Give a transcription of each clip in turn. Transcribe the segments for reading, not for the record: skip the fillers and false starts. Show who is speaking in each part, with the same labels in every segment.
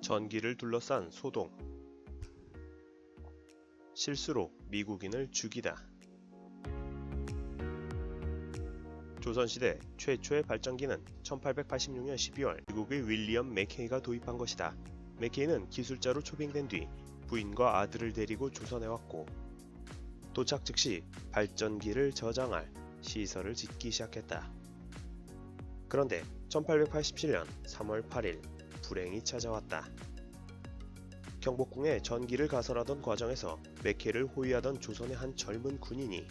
Speaker 1: 전기를 둘러싼 소동. 실수로 미국인을 죽이다. 조선시대 최초의 발전기는 1886년 12월 미국의 윌리엄 맥케이가 도입한 것이다. 맥케이는 기술자로 초빙된 뒤 부인과 아들을 데리고 조선에 왔고 도착 즉시 발전기를 저장할 시설을 짓기 시작했다. 그런데 1887년 3월 8일 불행이 찾아왔다. 경복궁에 전기를 가설하던 과정에서 맥케이를 호위하던 조선의 한 젊은 군인이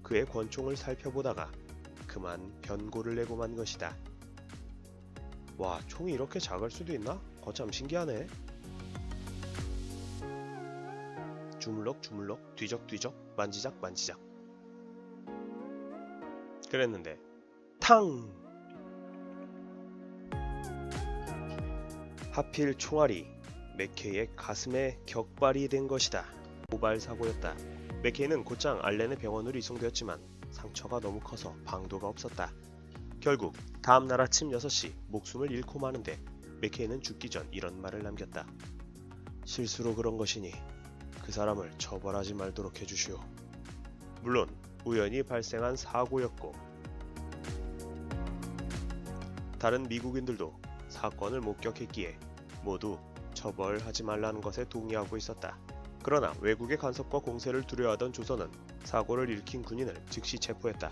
Speaker 1: 그의 권총을 살펴보다가 그만 변고를 내고 만 것이다. 와, 총이 이렇게 작을 수도 있나? 거참 신기하네. 주물럭 뒤적뒤적 만지작 그랬는데 탕! 하필 총알이 맥케이의 가슴에 격발이 된 것이다. 모발 사고였다. 맥케이는 곧장 알렌의 병원으로 이송되었지만 상처가 너무 커서 방도가 없었다. 결국 다음 날 아침 6시 목숨을 잃고 마는데 맥케이는 죽기 전 이런 말을 남겼다. 실수로 그런 것이니 그 사람을 처벌하지 말도록 해주시오. 물론 우연히 발생한 사고였고 다른 미국인들도 사건을 목격했기에 모두 처벌하지 말라는 것에 동의하고 있었다. 그러나 외국의 간섭과 공세를 두려워하던 조선은 사고를 일으킨 군인을 즉시 체포했다.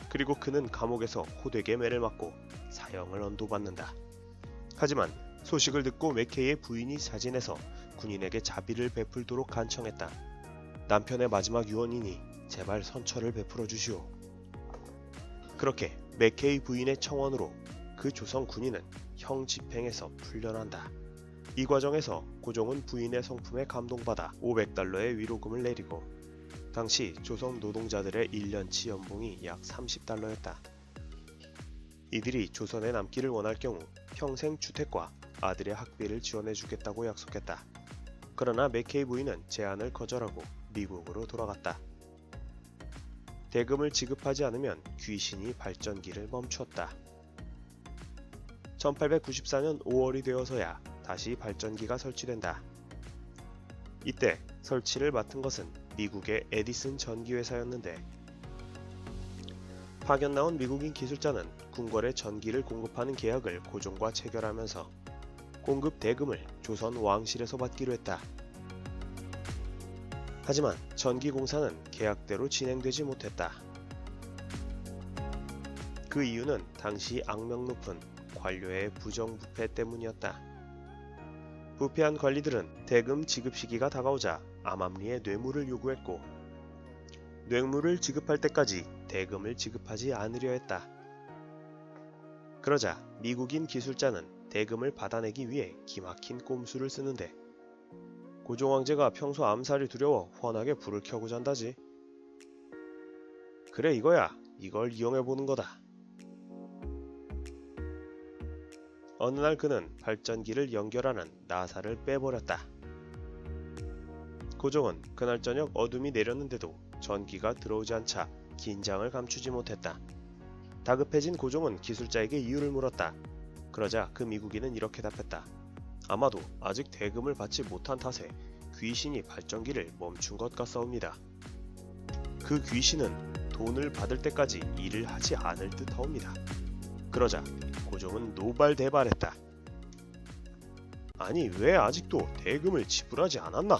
Speaker 1: 그리고 그는 감옥에서 호되게 매를 맞고 사형을 언도받는다. 하지만 소식을 듣고 맥케이의 부인이 자진해서 군인에게 자비를 베풀도록 간청했다. 남편의 마지막 유언이니 제발 선처를 베풀어 주시오. 그렇게 맥케이 부인의 청원으로 그 조선 군인은 형 집행에서 풀려난다. 이 과정에서 고종은 부인의 성품에 감동받아 $500의 위로금을 내리고 당시 조선 노동자들의 1년치 연봉이 약 $30였다. 이들이 조선에 남기를 원할 경우 평생 주택과 아들의 학비를 지원해주겠다고 약속했다. 그러나 맥케이 부인은 제안을 거절하고 미국으로 돌아갔다. 대금을 지급하지 않으면 귀신이 발전기를 멈췄다. 1894년 5월이 되어서야 다시 발전기가 설치된다. 이때 설치를 맡은 것은 미국의 에디슨 전기회사였는데 파견 나온 미국인 기술자는 궁궐에 전기를 공급하는 계약을 고종과 체결하면서 공급 대금을 조선 왕실에서 받기로 했다. 하지만 전기공사는 계약대로 진행되지 못했다. 그 이유는 당시 악명 높은 관료의 부정부패 때문이었다. 부패한 관리들은 대금 지급 시기가 다가오자 암암리에 뇌물을 요구했고 뇌물을 지급할 때까지 대금을 지급하지 않으려 했다. 그러자 미국인 기술자는 대금을 받아내기 위해 기막힌 꼼수를 쓰는데 고종 황제가 평소 암살이 두려워 환하게 불을 켜고 잔다지. 그래 이거야. 이걸 이용해보는 거다. 어느 날 그는 발전기를 연결하는 나사를 빼버렸다. 고종은 그날 저녁 어둠이 내렸는데도 전기가 들어오지 않자 긴장을 감추지 못했다. 다급해진 고종은 기술자에게 이유를 물었다. 그러자 그 미국인은 이렇게 답했다. 아마도 아직 대금을 받지 못한 탓에 귀신이 발전기를 멈춘 것 같사옵니다. 그 귀신은 돈을 받을 때까지 일을 하지 않을 듯하옵니다. 그러자 고종은 노발대발했다. 아니 왜 아직도 대금을 지불하지 않았나?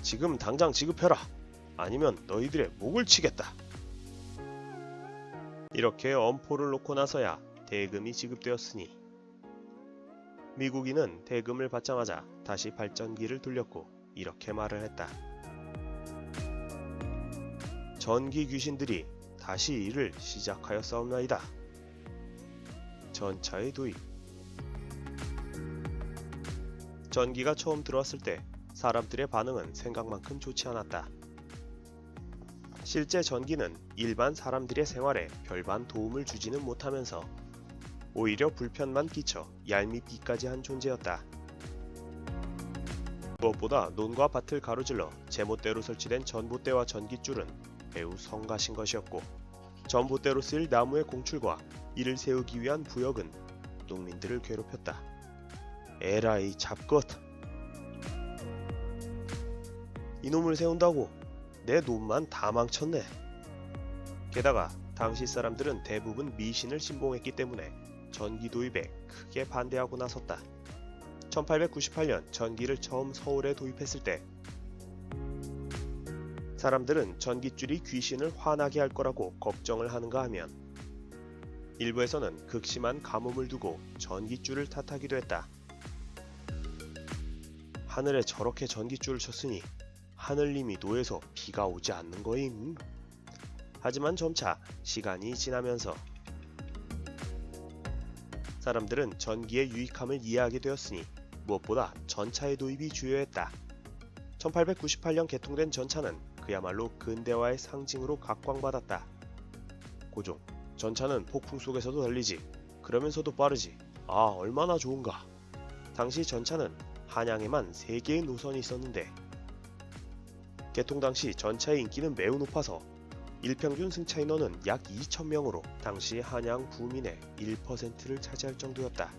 Speaker 1: 지금 당장 지급해라. 아니면 너희들의 목을 치겠다. 이렇게 엄포를 놓고 나서야 대금이 지급되었으니 미국인은 대금을 받자마자 다시 발전기를 돌렸고 이렇게 말을 했다. 전기 귀신들이 다시 일을 시작하였사옵나이다. 전차의 도입. 전기가 처음 들어왔을 때 사람들의 반응은 생각만큼 좋지 않았다. 실제 전기는 일반 사람들의 생활에 별반 도움을 주지는 못하면서 오히려 불편만 끼쳐 얄밉기까지 한 존재였다. 무엇보다 논과 밭을 가로질러 제멋대로 설치된 전봇대와 전깃줄은 매우 성가신 것이었고 전봇대로 쓰일 나무의 공출과 이를 세우기 위한 부역은 작동민들을 괴롭혔다. 에라이 잡것! 이놈을 세운다고 내 놈만 다 망쳤네. 게다가 당시 사람들은 대부분 미신을 신봉했기 때문에 전기 도입에 크게 반대하고 나섰다. 1898년 전기를 처음 서울에 도입했을 때 사람들은 전깃줄이 귀신을 화나게 할 거라고 걱정을 하는가 하면 일부에서는 극심한 가뭄을 두고 전깃줄을 탓하기도 했다. 하늘에 저렇게 전깃줄을 쳤으니 하늘님이 노해서 비가 오지 않는 거임. 하지만 점차 시간이 지나면서 사람들은 전기의 유익함을 이해하게 되었으니 무엇보다 전차의 도입이 주요했다. 1898년 개통된 전차는 그야말로 근대화의 상징으로 각광받았다. 고종, 전차는 폭풍 속에서도 달리지, 그러면서도 빠르지. 아, 얼마나 좋은가. 당시 전차는 한양에만 3개의 노선이 있었는데 개통 당시 전차의 인기는 매우 높아서 일평균 승차 인원은 약 2,000명으로 당시 한양 부민의 1%를 차지할 정도였다.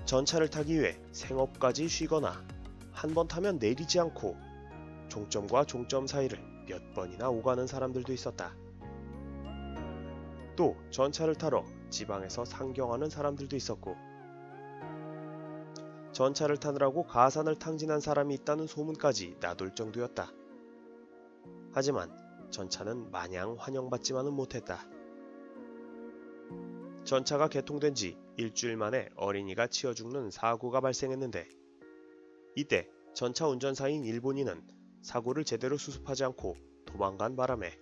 Speaker 1: 전차를 타기 위해 생업까지 쉬거나 한 번 타면 내리지 않고 종점과 종점 사이를 몇 번이나 오가는 사람들도 있었다. 또 전차를 타러 지방에서 상경하는 사람들도 있었고 전차를 타느라고 가산을 탕진한 사람이 있다는 소문까지 나돌 정도였다. 하지만 전차는 마냥 환영받지만은 못했다. 전차가 개통된 지 일주일 만에 어린이가 치여 죽는 사고가 발생했는데 이때 전차 운전사인 일본인은 사고를 제대로 수습하지 않고 도망간 바람에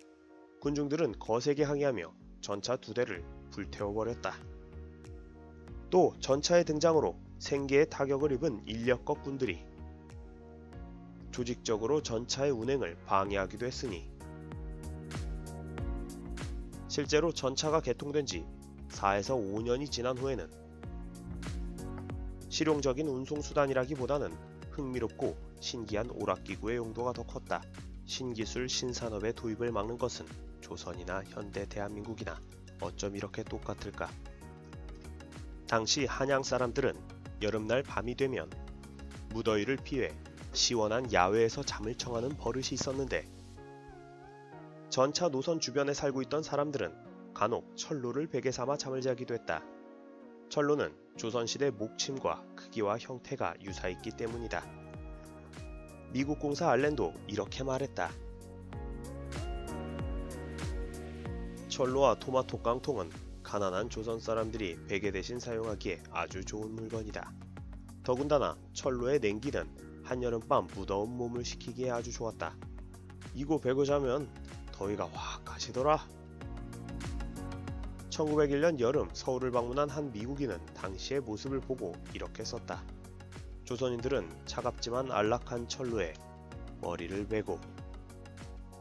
Speaker 1: 군중들은 거세게 항의하며 전차 2대를 불태워버렸다. 또 전차의 등장으로 생계에 타격을 입은 인력거 군들이 조직적으로 전차의 운행을 방해하기도 했으니 실제로 전차가 개통된 지 4에서 5년이 지난 후에는 실용적인 운송수단이라기보다는 흥미롭고 신기한 오락기구의 용도가 더 컸다. 신기술 신산업의 도입을 막는 것은 조선이나 현대 대한민국이나 어쩜 이렇게 똑같을까. 당시 한양 사람들은 여름날 밤이 되면 무더위를 피해 시원한 야외에서 잠을 청하는 버릇이 있었는데 전차 노선 주변에 살고 있던 사람들은 간혹 철로를 베개 삼아 잠을 자기도 했다. 철로는 조선시대 목침과 크기와 형태가 유사했기 때문이다. 미국 공사 알렌도 이렇게 말했다. 철로와 토마토 깡통은 가난한 조선 사람들이 베개 대신 사용하기에 아주 좋은 물건이다. 더군다나 철로의 냉기는 한여름밤 무더운 몸을 식히기에 아주 좋았다. 이거 베고 자면 더위가 확 가시더라. 1901년 여름 서울을 방문한 한 미국인은 당시의 모습을 보고 이렇게 썼다. 조선인들은 차갑지만 안락한 철로에 머리를 베고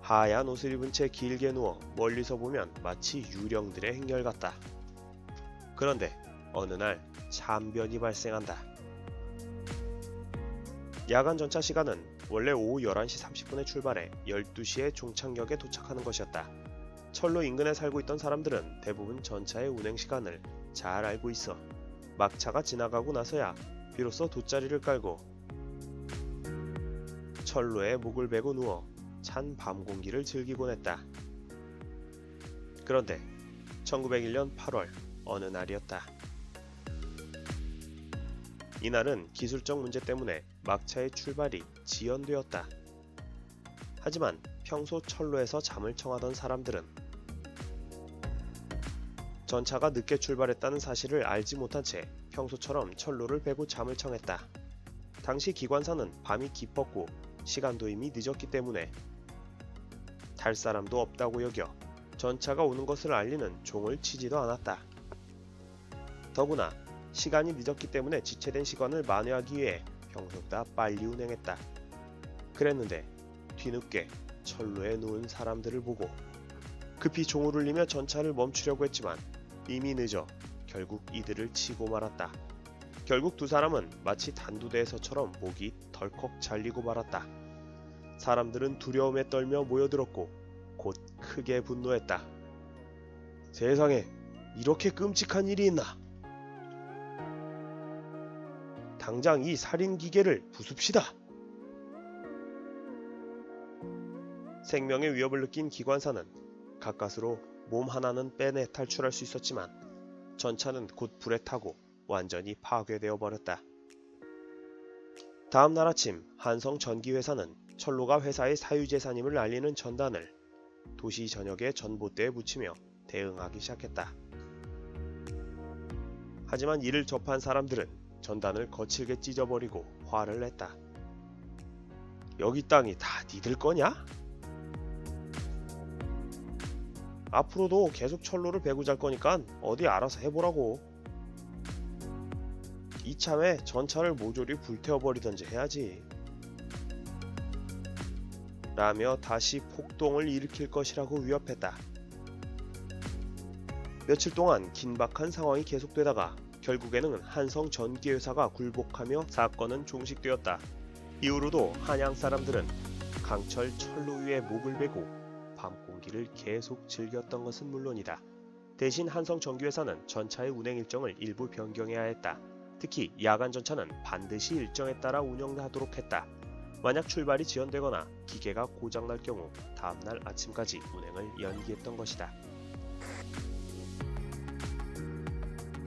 Speaker 1: 하얀 옷을 입은 채 길게 누워 멀리서 보면 마치 유령들의 행렬 같다. 그런데 어느 날 참변이 발생한다. 야간 전차 시간은 원래 오후 11시 30분에 출발해 12시에 종착역에 도착하는 것이었다. 철로 인근에 살고 있던 사람들은 대부분 전차의 운행 시간을 잘 알고 있어 막차가 지나가고 나서야 비로소 돗자리를 깔고 철로에 목을 베고 누워 찬 밤 공기를 즐기곤 했다. 그런데 1901년 8월 어느 날이었다. 이날은 기술적 문제 때문에 막차의 출발이 지연되었다. 하지만 평소 철로에서 잠을 청하던 사람들은 전차가 늦게 출발했다는 사실을 알지 못한 채 평소처럼 철로를 베고 잠을 청했다. 당시 기관사는 밤이 깊었고 시간도 이미 늦었기 때문에 탈 사람도 없다고 여겨 전차가 오는 것을 알리는 종을 치지도 않았다. 더구나 시간이 늦었기 때문에 지체된 시간을 만회하기 위해 평소보다 빨리 운행했다. 그랬는데 뒤늦게 철로에 누운 사람들을 보고 급히 종을 울리며 전차를 멈추려고 했지만 이미 늦어 결국 이들을 치고 말았다. 결국 두 사람은 마치 단두대에서처럼 목이 덜컥 잘리고 말았다. 사람들은 두려움에 떨며 모여들었고 곧 크게 분노했다. 세상에, 이렇게 끔찍한 일이 있나? 당장 이 살인 기계를 부숩시다. 생명의 위협을 느낀 기관사는 가까스로 몸 하나는 빼내 탈출할 수 있었지만 전차는 곧 불에 타고 완전히 파괴되어 버렸다. 다음 날 아침 한성 전기회사는 철로가 회사의 사유재산임을 알리는 전단을 도시 전역의 전봇대에 붙이며 대응하기 시작했다. 하지만 이를 접한 사람들은 전단을 거칠게 찢어버리고 화를 냈다. 여기 땅이 다 니들 거냐? 앞으로도 계속 철로를 베고 잘 거니까 어디 알아서 해보라고. 이참에 전차를 모조리 불태워버리던지 해야지. 라며 다시 폭동을 일으킬 것이라고 위협했다. 며칠 동안 긴박한 상황이 계속되다가 결국에는 한성 전기회사가 굴복하며 사건은 종식되었다. 이후로도 한양 사람들은 강철 철로 위에 목을 베고 밤 공기를 계속 즐겼던 것은 물론이다. 대신 한성 전기회사는 전차의 운행 일정을 일부 변경해야 했다. 특히 야간 전차는 반드시 일정에 따라 운영하도록 했다. 만약 출발이 지연되거나 기계가 고장날 경우 다음날 아침까지 운행을 연기했던 것이다.